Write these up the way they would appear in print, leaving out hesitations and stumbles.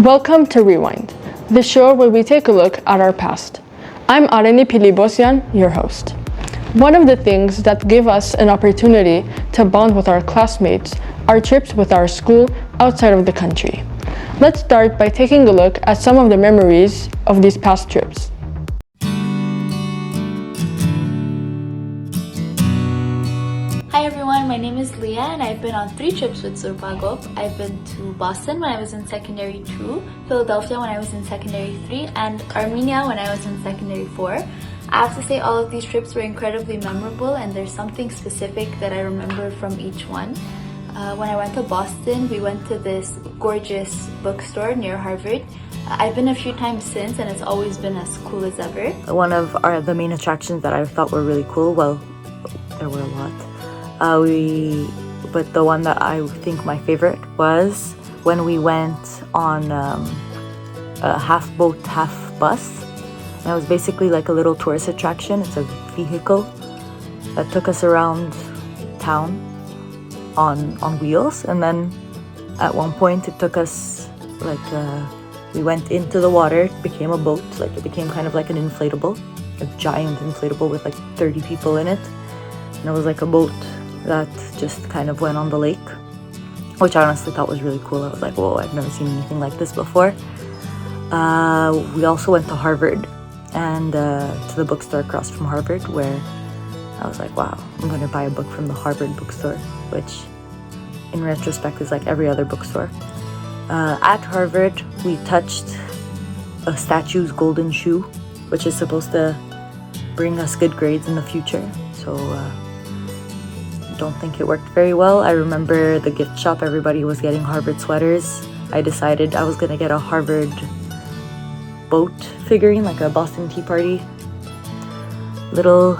Welcome to Rewind, the show where we take a look at our past. I'm Armenia, your host. One of the things that give us an opportunity to bond with our classmates are trips with our school outside of the country. Let's start by taking a look at some of the memories of these past trips. Hi everyone, my name is Leah and I've been on 3 trips with Sourp Hagop. I've been to Boston when I was in secondary 2, Philadelphia when I was in secondary 3, and Armenia when I was in secondary 4. I have to say all of these trips were incredibly memorable and there's something specific that I remember from each one. When I went to Boston, we went to this gorgeous bookstore near Harvard. I've been a few times since and it's always been as cool as ever. One of the main attractions that I thought were really cool, well, there were a lot. But the one that I think my favorite was when we went on a half boat, half bus. And it was basically like a little tourist attraction. It's a vehicle that took us around town on wheels. And then at one point it took us we went into the water, it became a boat, it became kind of like an inflatable, a giant inflatable with 30 people in it. And it was like a boat that just kind of went on the lake, which I honestly thought was really cool. I was like, whoa, I've never seen anything like this before. We also went to Harvard and to the bookstore across from Harvard, where I was like, wow, I'm going to buy a book from the Harvard bookstore, which in retrospect is like every other bookstore. At Harvard, we touched a statue's golden shoe, which is supposed to bring us good grades in the future. So don't think it worked very well. I remember the gift shop, everybody was getting Harvard sweaters. I decided I was gonna get a Harvard boat figurine, like a Boston Tea Party little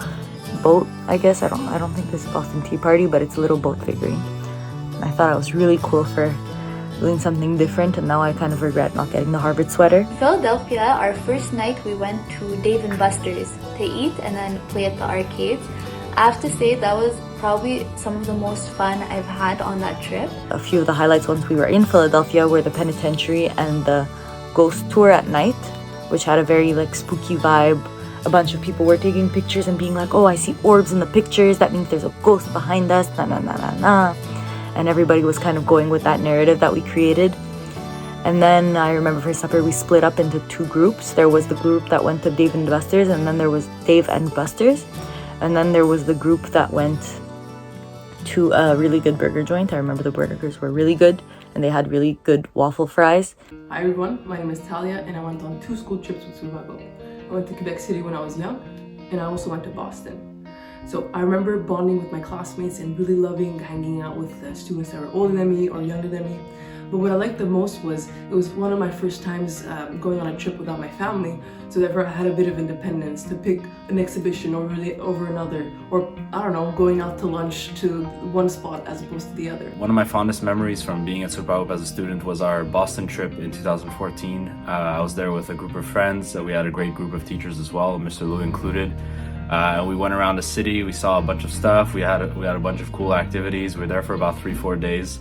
boat, I guess. I don't think this is Boston Tea Party, but it's a little boat figurine. And I thought it was really cool for doing something different, and now I kind of regret not getting the Harvard sweater. In Philadelphia, our first night we went to Dave & Buster's to eat and then play at the arcades. I have to say that was probably some of the most fun I've had on that trip. A few of the highlights once we were in Philadelphia were the penitentiary and the ghost tour at night, which had a very spooky vibe. A bunch of people were taking pictures and being like, oh, I see orbs in the pictures, that means there's a ghost behind us, na na na na na. And everybody was kind of going with that narrative that we created. And then I remember for supper we split up into 2 groups. There was the group that went to Dave & Buster's, and then there was Dave and Buster's. And then there was the group that went to a really good burger joint. I remember the burgers were really good and they had really good waffle fries. Hi everyone, my name is Talia and I went on 2 school trips with Sourp Hagop. I went to Quebec City when I was young and I also went to Boston. So I remember bonding with my classmates and really loving hanging out with students that were older than me or younger than me. But what I liked the most was it was one of my first times going on a trip without my family, so therefore I had a bit of independence to pick an exhibition over another, or I don't know, going out to lunch to one spot as opposed to the other. One of my fondest memories from being at Sourp Hagop as a student was our Boston trip in 2014. I was there with a group of friends. We had a great group of teachers as well, Mr. Lou included. We went around the city, we saw a bunch of stuff, we had a bunch of cool activities. We were there for about 3-4 days.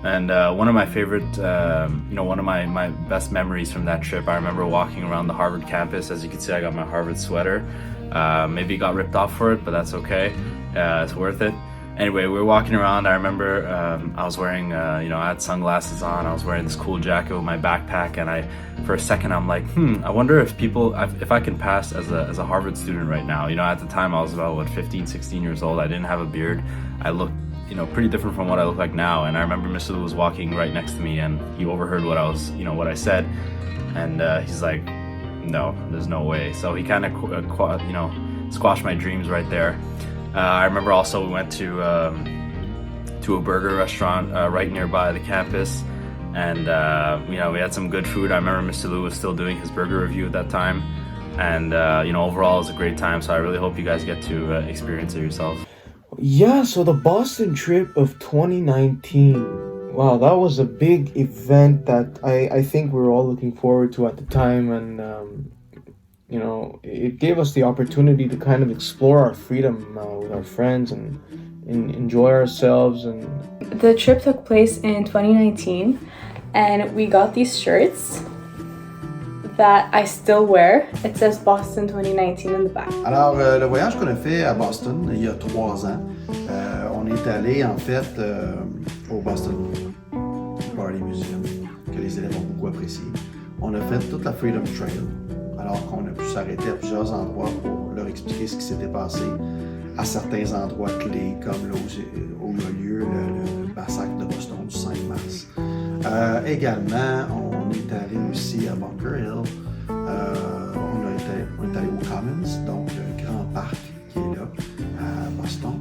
And one of my favorite, one of my best memories from that trip, I remember walking around the Harvard campus. As you can see, I got my Harvard sweater. Maybe got ripped off for it, but that's okay. It's worth it. Anyway, we were walking around. I remember I was wearing, I had sunglasses on. I was wearing this cool jacket with my backpack, and for a second, I'm like, I wonder if I can pass as a Harvard student right now. At the time, I was about 15, 16 years old. I didn't have a beard. I looked pretty different from what I look like now. And I remember Mr. Lou was walking right next to me and he overheard what I said. And he's like, no, there's no way. So he kind of, squashed my dreams right there. I remember also we went to a burger restaurant right nearby the campus. And, we had some good food. I remember Mr. Lou was still doing his burger review at that time. And, overall it was a great time. So I really hope you guys get to experience it yourselves. Yeah, so the Boston trip of 2019, wow, that was a big event that I think we were all looking forward to at the time, and it gave us the opportunity to kind of explore our freedom with our friends and enjoy ourselves. And the trip took place in 2019, and we got these shirts that I still wear. It says Boston 2019 in the back. Alors, le voyage qu'on a fait à Boston il y a 3 ans, on est allé en fait au Boston Party Museum, que les élèves ont beaucoup apprécié. On a fait toute la Freedom Trail, alors qu'on a pu s'arrêter à plusieurs endroits pour leur expliquer ce qui s'était passé à certains endroits clés, comme là où il y a lieu le massacre de Boston du 5 mars. Également, on est allé aussi à Bunker Hill. On est allé au Commons, donc le grand parc qui est là à Boston.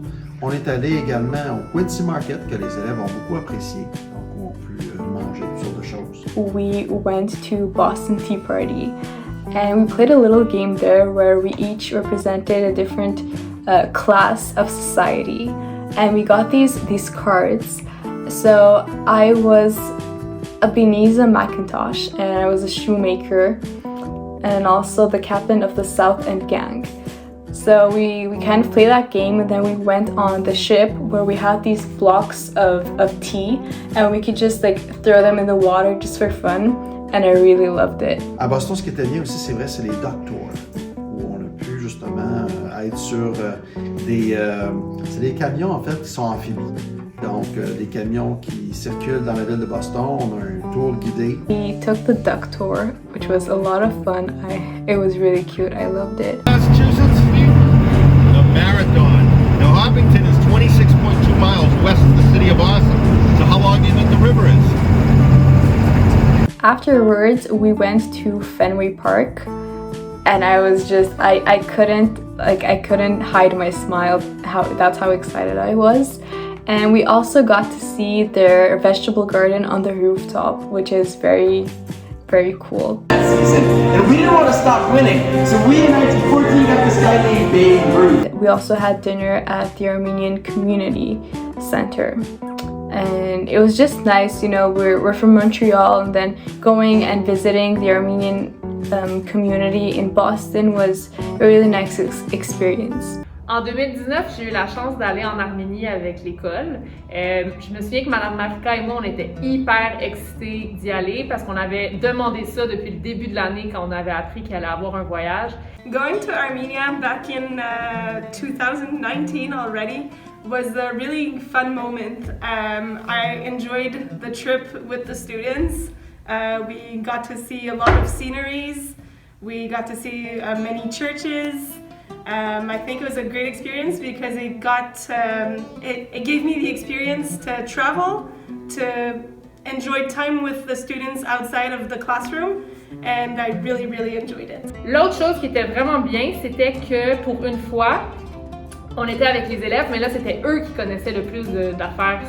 On est allé également au Quincy Market, que les élèves ont beaucoup apprécié, donc on a pu manger toutes sortes de choses. We went to Boston Tea Party, and we played a little game there where we each represented a different class of society, and we got these cards. So I was Ebenezer McIntosh, and I was a shoemaker, and also the captain of the South End gang. So we kind of played that game, and then we went on the ship where we had these blocks of tea, and we could just like throw them in the water just for fun, and I really loved it. À Boston, ce qui était bien aussi, c'est vrai, c'est les dock tours, où on a pu justement être sur c'est des camions en fait qui sont amphibies. Donc, des camions qui circulent dans la ville de Boston. On a un tour guidé. We took the duck tour, which was a lot of fun. It was really cute. I loved it. Massachusetts, the marathon. Now, Hopkinton is 26.2 miles west of the city of Boston. So how long do you think the river is? Afterwards, we went to Fenway Park, and I was just I couldn't hide my smile. That's how excited I was. And we also got to see their vegetable garden on the rooftop, which is very, very cool. Season, and we didn't want to stop winning, so we in 1914 got this guy named Babe Ruth. We also had dinner at the Armenian Community Center, and it was just nice. You know, we're from Montreal, and then going and visiting the Armenian community in Boston was a really nice experience. En 2019, j'ai eu la chance d'aller en Arménie avec l'école. Je me souviens que Mme Marika et moi, on était hyper excités d'y aller parce qu'on avait demandé ça depuis le début de l'année quand on avait appris qu'il allait avoir un voyage. Going to Armenia back in 2019 already was a really fun moment. I enjoyed the trip with the students. We got to see a lot of sceneries. We got to see many churches. I think it was a great experience because it gave me the experience to travel, to enjoy time with the students outside of the classroom, and I really, really enjoyed it. L'autre chose qui était vraiment bien, c'était que pour une fois, on était avec les élèves, mais là c'était eux qui connaissaient le plus d'affaires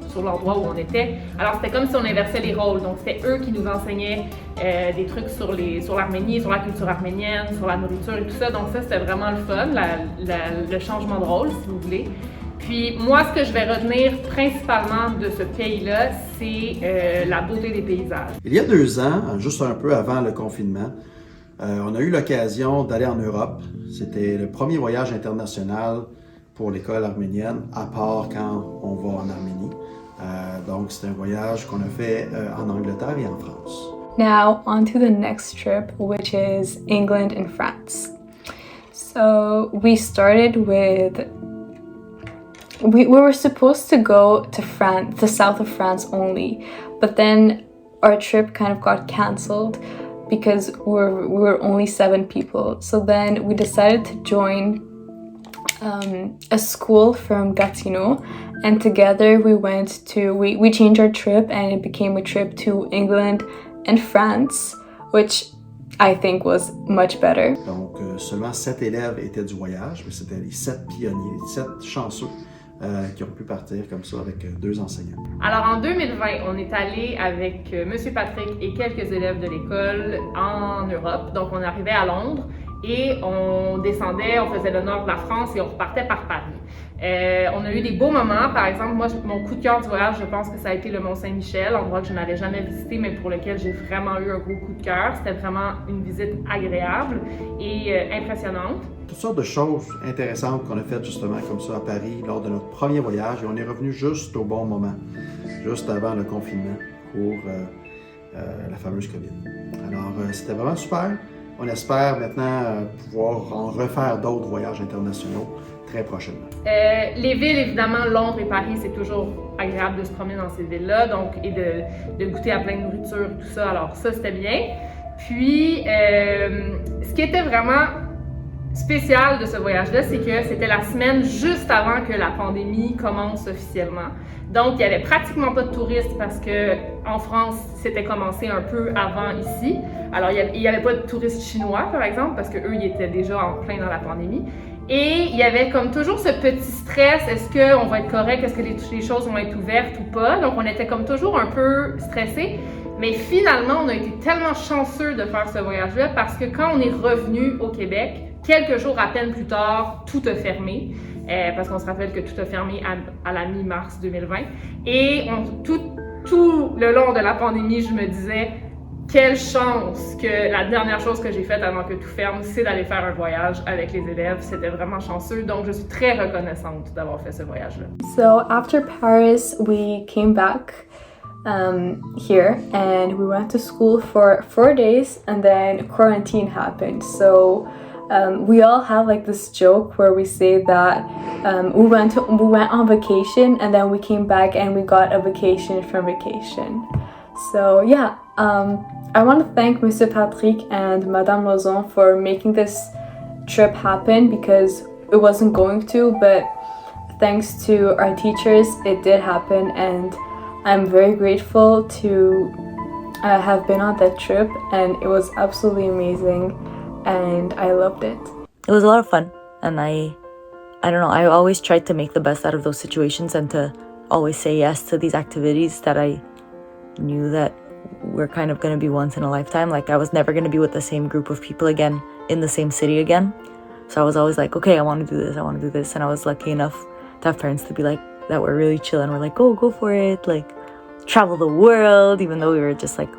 sur l'endroit où on était. Alors c'était comme si on inversait les rôles, donc c'était eux qui nous enseignaient des trucs sur l'Arménie, sur la culture arménienne, sur la nourriture et tout ça. Donc ça c'était vraiment le fun, le changement de rôle si vous voulez. Puis moi ce que je vais retenir principalement de ce pays-là, c'est la beauté des paysages. Il y a 2 ans, juste un peu avant le confinement, on a eu l'occasion d'aller en Europe. C'était le premier voyage international pour l'école arménienne, à part quand on va en Arménie. Donc c'est un voyage qu'on a fait en Angleterre et en France. Now on to the next trip, which is England and France. So we started with, we were supposed to go to France, the south of France only, but then our trip kind of got cancelled because we were only 7 people. So then we decided to join a school from Gatineau, and together we changed our trip and it became a trip to England and France, which I think was much better. Donc seulement 7 élèves étaient du voyage, mais c'était les 7 pionniers, les 7 chanceux qui ont pu partir comme ça avec 2 enseignants. Alors en 2020, on est allé avec Monsieur Patrick et quelques élèves de l'école en Europe. Donc on arrivait à Londres et on descendait, on faisait le nord de la France et on repartait par Paris. On a eu des beaux moments. Par exemple, moi, mon coup de cœur du voyage, je pense que ça a été le Mont-Saint-Michel, endroit que je n'avais jamais visité, mais pour lequel j'ai vraiment eu un gros coup de cœur. C'était vraiment une visite agréable et impressionnante. Toutes sortes de choses intéressantes qu'on a faites justement comme ça à Paris lors de notre premier voyage et on est revenu juste au bon moment, juste avant le confinement. pour la fameuse COVID. Alors, c'était vraiment super. On espère maintenant pouvoir en refaire d'autres voyages internationaux très prochainement. Les villes, évidemment, Londres et Paris, c'est toujours agréable de se promener dans ces villes-là, donc, et de goûter à plein de nourriture, tout ça. Alors ça, c'était bien. Puis, ce qui était vraiment spécial de ce voyage-là, c'est que c'était la semaine juste avant que la pandémie commence officiellement. Donc, il n'y avait pratiquement pas de touristes parce que en France, c'était commencé un peu avant ici. Alors, il n'y avait pas de touristes chinois, par exemple, parce qu'eux, ils étaient déjà en plein dans la pandémie. Et il y avait comme toujours ce petit stress, est-ce qu'on va être correct, est-ce que les choses vont être ouvertes ou pas? Donc, on était comme toujours un peu stressés. Mais finalement, on a été tellement chanceux de faire ce voyage-là parce que quand on est revenu au Québec, quelques jours à peine plus tard, tout a fermé. Parce qu'on se rappelle que tout a fermé à la mi-mars 2020. Et tout le long de la pandémie, je me disais, quelle chance que la dernière chose que j'ai faite avant que tout ferme, c'est d'aller faire un voyage avec les élèves. C'était vraiment chanceux. Donc, je suis très reconnaissante d'avoir fait ce voyage-là. So after Paris, we came back here and we went to school for 4 days and then quarantine happened. So we all have like this joke where we say that we went on vacation and then we came back and we got a vacation from vacation. So yeah, I want to thank Mr. Patrick and Madame Lozon for making this trip happen because it wasn't going to, but thanks to our teachers, it did happen, and I'm very grateful to have been on that trip, and it was absolutely amazing. And I loved it. It was a lot of fun, and I don't know, I always tried to make the best out of those situations and to always say yes to these activities that I knew that were kind of going to be once in a lifetime. Like, I was never going to be with the same group of people again in the same city again. So I was always like, okay, I want to do this. And I was lucky enough to have parents to be like, that were really chill and were like, go for it, like travel the world, even though we were just like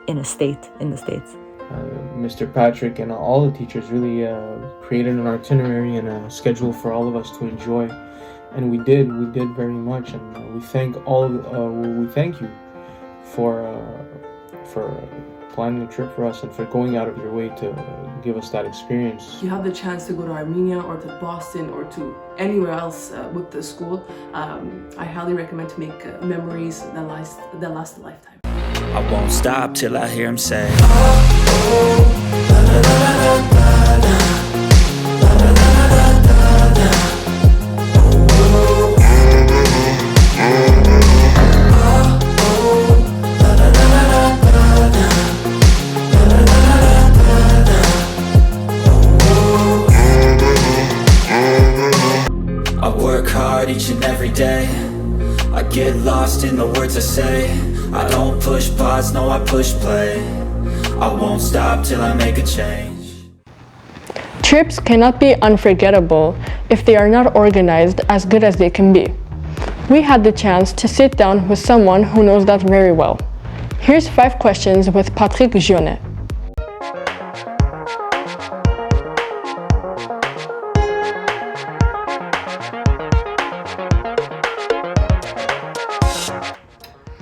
in the States. Mr. Patrick and all the teachers really created an itinerary and a schedule for all of us to enjoy, and we did very much. And we thank you for planning a trip for us and for going out of your way to give us that experience. If you have the chance to go to Armenia or to Boston or to anywhere else with the school, I highly recommend to make memories that last a lifetime. I won't stop till I hear him say, I work hard each and every day. I get lost in the words I say. I don't push pause, no, I push play. I won't stop till I make a change. Trips cannot be unforgettable if they are not organized as good as they can be. We had the chance to sit down with someone who knows that very well. Here's 5 questions with Patrick Gionnet.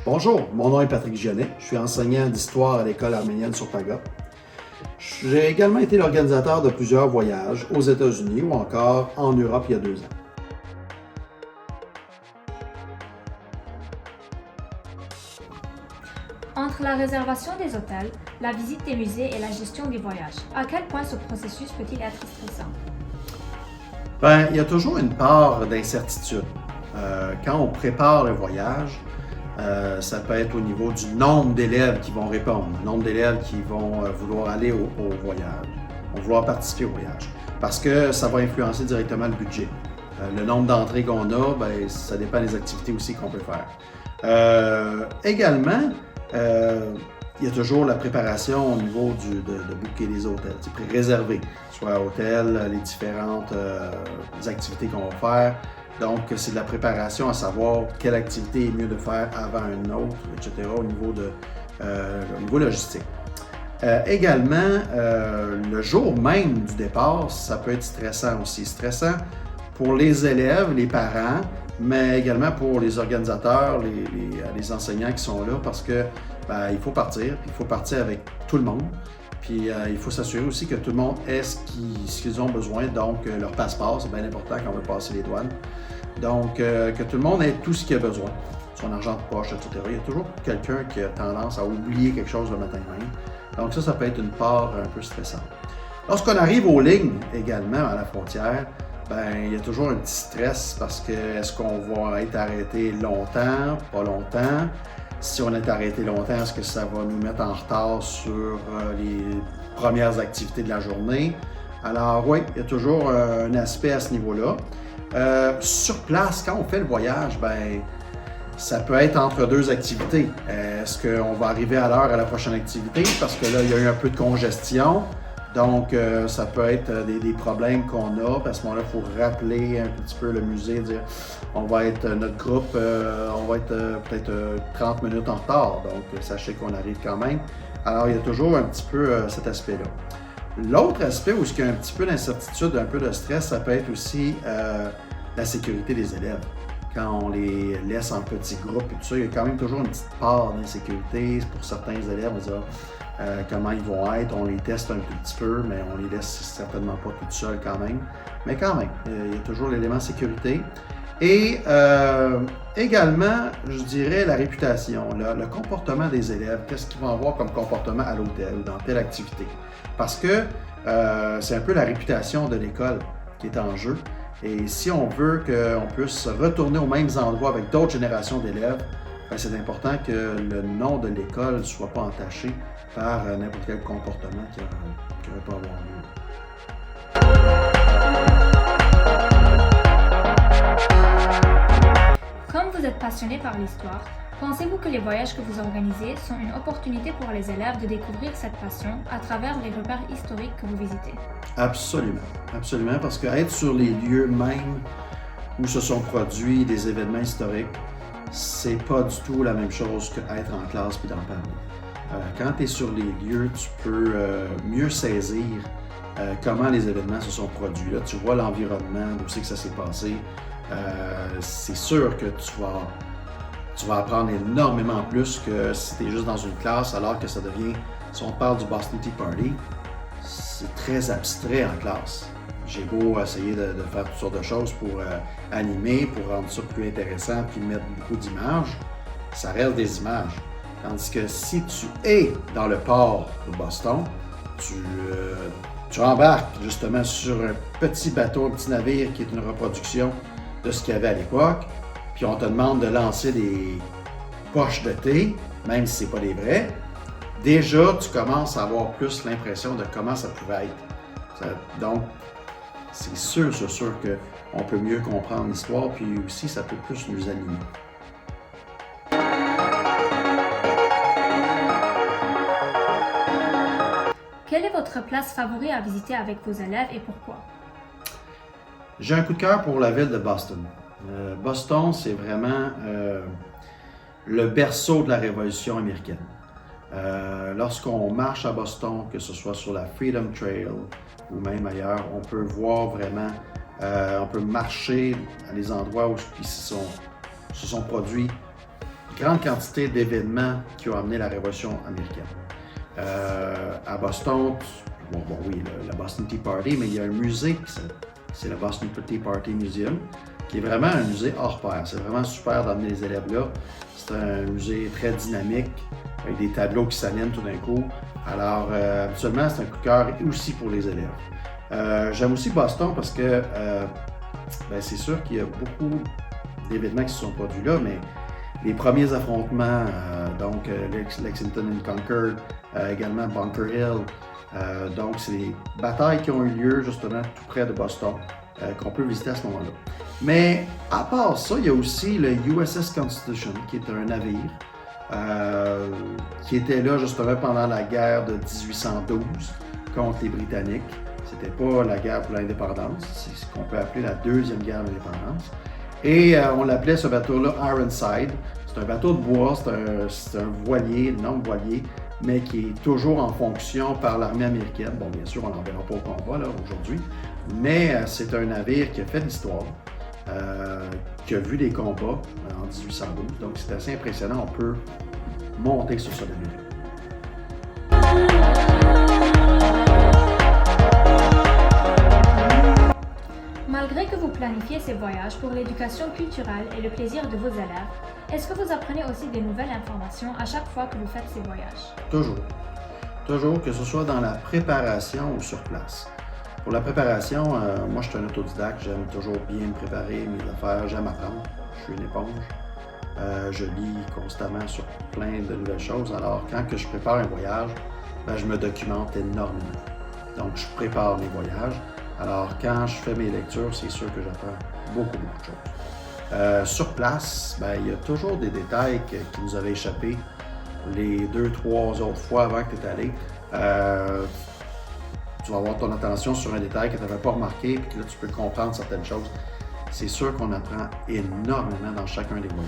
Bonjour, mon nom est Patrick Gionnet. Je suis enseignant d'histoire à l'école arménienne Sourp Hagop. J'ai également été l'organisateur de plusieurs voyages aux États-Unis ou encore en Europe il y a 2 ans. Entre la réservation des hôtels, la visite des musées et la gestion des voyages, à quel point ce processus peut-il être stressant? Il y a toujours une part d'incertitude. Quand on prépare le voyage, ça peut être au niveau du nombre d'élèves qui vont répondre, le nombre d'élèves qui vont vouloir aller au voyage, vont vouloir participer au voyage, parce que ça va influencer directement le budget. Le nombre d'entrées qu'on a, ça dépend des activités aussi qu'on peut faire. Également, il y a toujours la préparation au niveau de booker les hôtels, réserver, soit hôtel, les différentes activités qu'on va faire. Donc, c'est de la préparation à savoir quelle activité est mieux de faire avant une autre, etc., au niveau logistique. Également, le jour même du départ, ça peut être stressant aussi. Stressant pour les élèves, les parents mais également pour les organisateurs, les enseignants qui sont là, parce que il faut partir, puis il faut partir avec tout le monde. Puis il faut s'assurer aussi que tout le monde ait ce qu'ils ont besoin, donc leur passeport, c'est bien important quand on veut passer les douanes. Donc que tout le monde ait tout ce qu'il a besoin, son argent de poche, etc. Il y a toujours quelqu'un qui a tendance à oublier quelque chose le matin même. Donc ça peut être une part un peu stressante. Lorsqu'on arrive aux lignes également à la frontière, il y a toujours un petit stress parce que est-ce qu'on va être arrêté longtemps, pas longtemps? Si on est arrêté longtemps, est-ce que ça va nous mettre en retard sur les premières activités de la journée? Alors oui, il y a toujours un aspect à ce niveau-là. Sur place, quand on fait le voyage, ça peut être entre deux activités. Est-ce qu'on va arriver à l'heure à la prochaine activité? Parce que là, il y a eu un peu de congestion. Donc, ça peut être des problèmes qu'on a. À ce moment-là, il faut rappeler un petit peu le musée, dire on va être, notre groupe, on va être peut-être 30 minutes en retard. Donc, sachez qu'on arrive quand même. Alors, il y a toujours un petit peu cet aspect-là. L'autre aspect où il y a un petit peu d'incertitude, un peu de stress, ça peut être aussi la sécurité des élèves. Quand on les laisse en petits groupes et tout ça, il y a quand même toujours une petite part d'insécurité. Pour certains élèves, on dit comment ils vont être, on les teste un tout petit peu, mais on les laisse certainement pas tout seuls quand même. Mais quand même, il y a toujours l'élément sécurité. Et également, je dirais la réputation, le comportement des élèves. Qu'est-ce qu'ils vont avoir comme comportement à l'hôtel ou dans telle activité? Parce que c'est un peu la réputation de l'école qui est en jeu. Et si on veut qu'on puisse retourner aux mêmes endroits avec d'autres générations d'élèves, c'est important que le nom de l'école ne soit pas entaché par n'importe quel comportement qui n'aurait pas avoir lieu. Comme vous êtes passionné par l'histoire, pensez-vous que les voyages que vous organisez sont une opportunité pour les élèves de découvrir cette passion à travers les repères historiques que vous visitez? Absolument, absolument, parce qu'être sur les lieux même où se sont produits des événements historiques, c'est pas du tout la même chose qu'être en classe puis d'en parler. Quand tu es sur les lieux, tu peux mieux saisir comment les événements se sont produits. Là, tu vois l'environnement, d'où c'est que ça s'est passé. C'est sûr que tu vas apprendre énormément plus que si tu es juste dans une classe, alors que ça devient, si on parle du Boston Tea Party, c'est très abstrait en classe. J'ai beau essayer de faire toutes sortes de choses pour animer, pour rendre ça plus intéressant, puis mettre beaucoup d'images, ça reste des images. Tandis que si tu es dans le port de Boston, tu embarques justement sur un petit bateau, un petit navire qui est une reproduction de ce qu'il y avait à l'époque, puis on te demande de lancer des poches de thé, même si ce n'est pas des vrais. Déjà, tu commences à avoir plus l'impression de comment ça pouvait être. Donc, c'est sûr qu'on peut mieux comprendre l'histoire, puis aussi ça peut plus nous animer. Quelle est votre place favorite à visiter avec vos élèves et pourquoi? J'ai un coup de cœur pour la ville de Boston. Boston, c'est vraiment le berceau de la Révolution américaine. Lorsqu'on marche à Boston, que ce soit sur la Freedom Trail ou même ailleurs, on peut voir vraiment, on peut marcher à des endroits où se sont produits une grande quantité d'événements qui ont amené la Révolution américaine. À Boston, oui, le Boston Tea Party, mais il y a un musée, c'est le Boston Tea Party Museum, qui est vraiment un musée hors pair. C'est vraiment super d'amener les élèves là. C'est un musée très dynamique, avec des tableaux qui s'alignent tout d'un coup. Alors, habituellement, c'est un coup de cœur aussi pour les élèves. J'aime aussi Boston parce que c'est sûr qu'il y a beaucoup d'événements qui se sont produits là, mais les premiers affrontements, donc Lexington and Concord, également Bunker Hill, donc c'est des batailles qui ont eu lieu justement tout près de Boston, qu'on peut visiter à ce moment-là. Mais à part ça, il y a aussi le USS Constitution, qui est un navire qui était là justement pendant la guerre de 1812 contre les Britanniques. C'était pas la guerre pour l'indépendance, c'est ce qu'on peut appeler la deuxième guerre de l'indépendance. Et on l'appelait ce bateau-là Ironside. C'est un bateau de bois, c'est un voilier, un énorme voilier, mais qui est toujours en fonction par l'armée américaine. Bon, bien sûr, on n'en verra pas au combat là aujourd'hui, mais c'est un navire qui a fait de l'histoire. qui a vu les combats en 1812. Donc c'est assez impressionnant, on peut monter sur ce lieu-là. Malgré que vous planifiez ces voyages pour l'éducation culturelle et le plaisir de vos élèves, est-ce que vous apprenez aussi des nouvelles informations à chaque fois que vous faites ces voyages? Toujours. Toujours, que ce soit dans la préparation ou sur place. Pour la préparation, moi je suis un autodidacte, j'aime toujours bien me préparer mes affaires, j'aime apprendre, je suis une éponge. Je lis constamment sur plein de nouvelles choses, alors quand que je prépare un voyage, ben, je me documente énormément. Donc je prépare mes voyages, alors quand je fais mes lectures, c'est sûr que j'apprends beaucoup de choses. Sur place, ben, il y a toujours des détails qui nous avaient échappé les 2-3 autres fois avant que tu es allé. Tu vas avoir ton attention sur un détail que tu n'avais pas remarqué, puis que là tu peux comprendre certaines choses. C'est sûr qu'on apprend énormément dans chacun des voyages.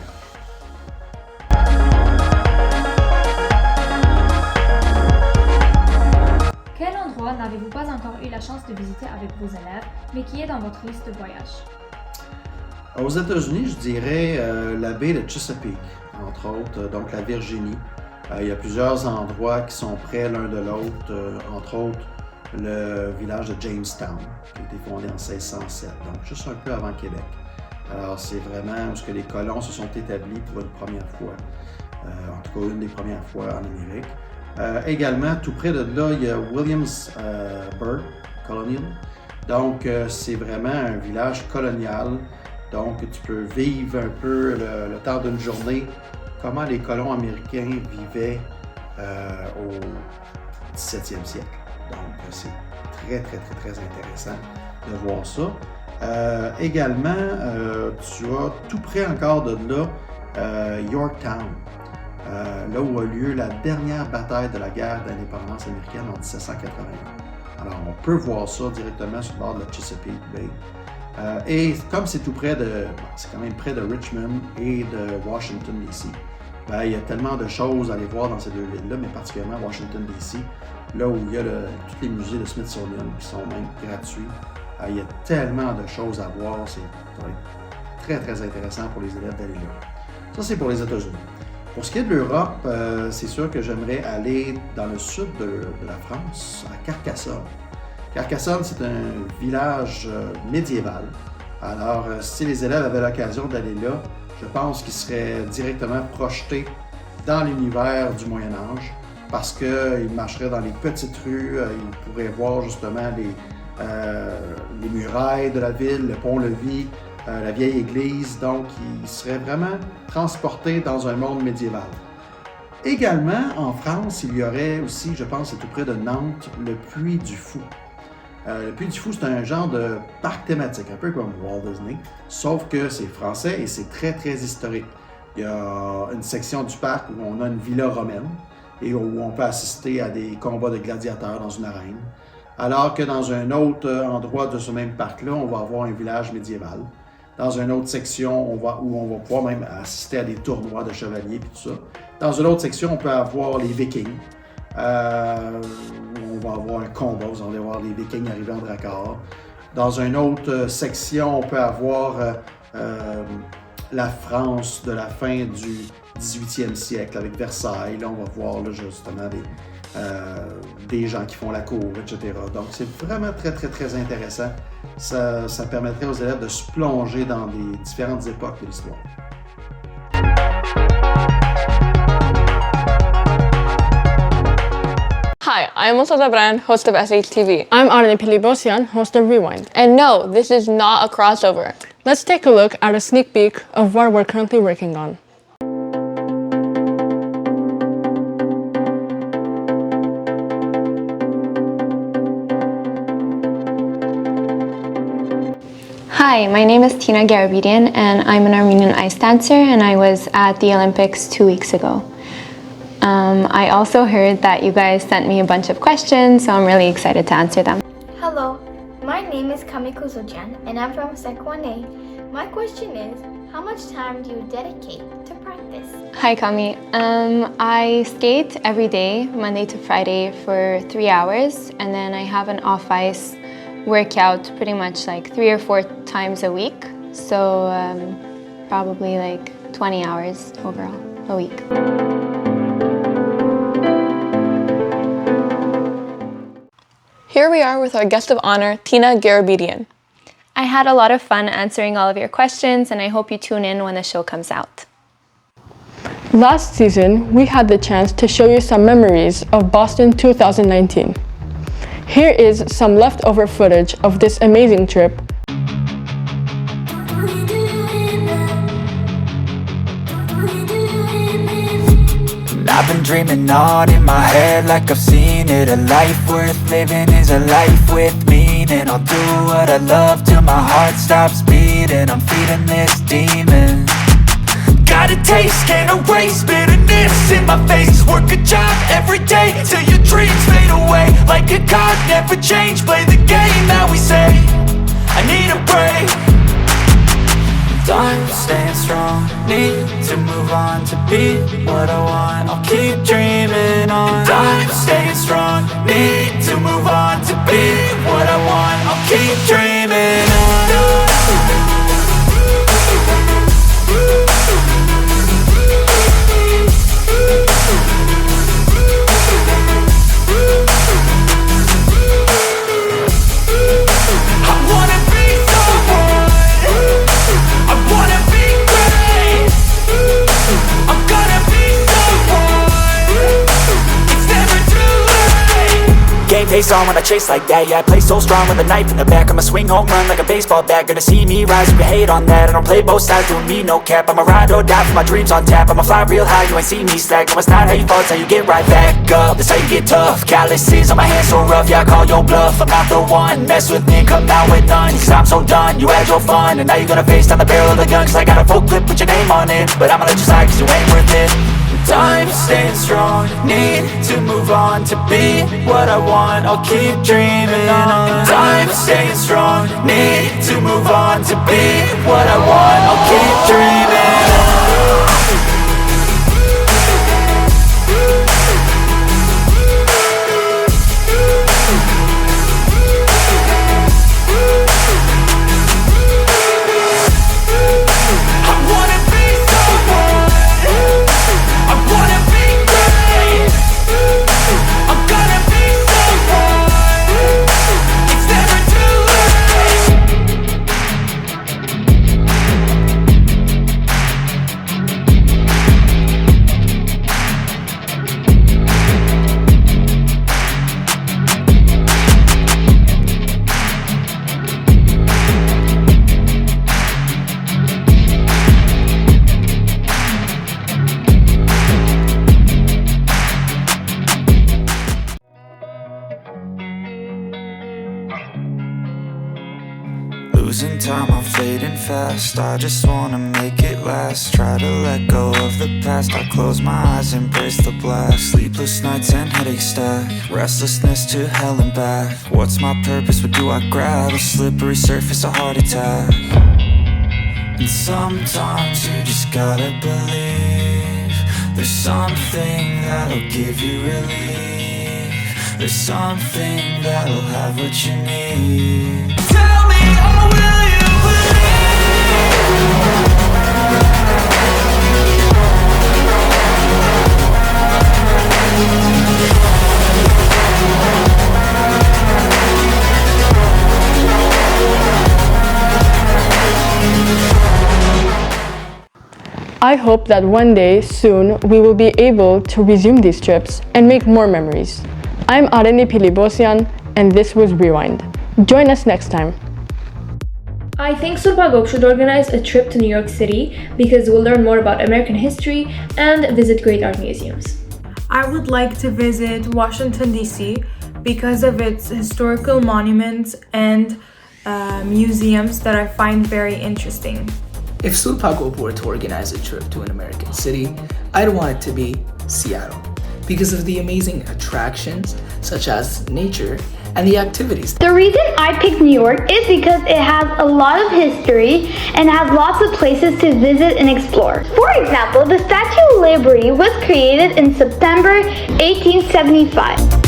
Quel endroit n'avez-vous pas encore eu la chance de visiter avec vos élèves, mais qui est dans votre liste de voyage? Aux États-Unis, je dirais la baie de Chesapeake, entre autres, donc la Virginie. Il y a plusieurs endroits qui sont près l'un de l'autre, entre autres le village de Jamestown, qui a été fondé en 1607, donc juste un peu avant Québec. Alors c'est vraiment où les colons se sont établis pour une première fois, en tout cas une des premières fois en Amérique. Également, tout près de là, il y a Williamsburg Colonial. Donc c'est vraiment un village colonial, donc tu peux vivre un peu le temps d'une journée, comment les colons américains vivaient au 17e siècle. Donc, c'est très intéressant de voir ça. Également, tu as tout près encore de là, Yorktown, là où a lieu la dernière bataille de la guerre d'indépendance américaine en 1781. Alors, on peut voir ça directement sur le bord de la Chesapeake Bay. Et comme c'est tout près c'est quand même près de Richmond et de Washington, D.C., ben, il y a tellement de choses à aller voir dans ces deux villes-là, mais particulièrement Washington, D.C., là où il y a tous les musées de Smithsonian qui sont même gratuits. Il y a tellement de choses à voir, c'est très intéressant pour les élèves d'aller là. Ça, c'est pour les États-Unis. Pour ce qui est de l'Europe, c'est sûr que j'aimerais aller dans le sud de la France, à Carcassonne. Carcassonne, c'est un village médiéval. Alors, si les élèves avaient l'occasion d'aller là, je pense qu'ils seraient directement projetés dans l'univers du Moyen-Âge parce qu'ils marcheraient dans les petites rues, ils pourraient voir justement les murailles de la ville, le pont-levis, la vieille église, donc ils seraient vraiment transportés dans un monde médiéval. Également, en France, il y aurait aussi, je pense, c'est tout près de Nantes, le Puy du Fou. Le Puy du Fou, c'est un genre de parc thématique, un peu comme Walt Disney, sauf que c'est français et c'est très historique. Il y a une section du parc où on a une villa romaine et où on peut assister à des combats de gladiateurs dans une arène. Alors que dans un autre endroit de ce même parc-là, on va avoir un village médiéval. Dans une autre section, où on va pouvoir même assister à des tournois de chevaliers et tout ça. Dans une autre section, on peut avoir les Vikings. On va avoir un combat, vous allez voir les Vikings arriver en dracard. Dans une autre section, on peut avoir la France de la fin du 18e siècle avec Versailles. Là, on va voir là, justement des gens qui font la cour, etc. Donc, c'est vraiment très intéressant. Ça permettrait aux élèves de se plonger dans des différentes époques de l'histoire. Hi, I'm Osada Brand, host of SHTV. I'm Armenia Pilibosian, host of Rewind. And no, this is not a crossover. Let's take a look at a sneak peek of what we're currently working on. Hi, my name is Tina Garabedian and I'm an Armenian ice dancer and I was at the Olympics 2 weeks ago. I also heard that you guys sent me a bunch of questions, so I'm really excited to answer them. Hello, my name is Kamiko Zojan and I'm from Sec 1A. My question is, how much time do you dedicate to practice? Hi Kami, I skate every day, Monday to Friday for 3 hours, and then I have an off-ice workout pretty much like 3 or 4 times a week. So probably like 20 hours overall a week. Here we are with our guest of honor, Tina Garabedian. I had a lot of fun answering all of your questions, and I hope you tune in when the show comes out. Last season, we had the chance to show you some memories of Boston 2019. Here is some leftover footage of this amazing trip. I've been dreaming on in my head like I've seen it. A life worth living is a life with meaning. I'll do what I love till my heart stops beating. I'm feeding this demon. Got a taste, can't erase bitterness in my face. Work a job every day till your dreams fade away. Like a card, never change, play the game that we say. I need a break. I'm staying strong, need to move on to be what I want. I'll keep dreaming on. I'm staying strong, need to move on to be what I want. I'll keep dreaming on. Game face on when I chase like that. Yeah, I play so strong with a knife in the back. I'ma swing home run like a baseball bat. Gonna see me rise, you can hate on that. I don't play both sides, doing me no cap. I'ma ride or die for my dreams on tap. I'ma fly real high, you ain't see me slack. No, it's not how you fall, it's how you get right back up. That's how you get tough. Calluses on my hands so rough, yeah, I call your bluff. I'm not the one, mess with me and come out with none. Cause I'm so done, you had your fun. And now you're gonna face down the barrel of the gun. Cause I got a full clip, put your name on it. But I'ma let you slide cause you ain't worth it. I'm staying strong, need to move on to be what I want. I'll keep dreaming on. I'm staying strong, need to move on to be what I want. I'll keep dreaming on. Losing time, I'm fading fast. I just wanna make it last. Try to let go of the past. I close my eyes, embrace the blast. Sleepless nights and headaches stack. Restlessness to hell and back. What's my purpose? What do I grab? A slippery surface, a heart attack. And sometimes you just gotta believe there's something that'll give you relief. There's something that'll have what you need. Tell me, oh, will you believe? I hope that one day, soon, we will be able to resume these trips and make more memories. I'm Armenia Pilibosian, and this was Rewind. Join us next time. I think Sourp Hagop should organize a trip to New York City because we'll learn more about American history and visit great art museums. I would like to visit Washington, D.C. because of its historical monuments and museums that I find very interesting. If Sourp Hagop were to organize a trip to an American city, I'd want it to be Seattle because of the amazing attractions such as nature and the activities. The reason I picked New York is because it has a lot of history and has lots of places to visit and explore. For example, the Statue of Liberty was created in September 1875.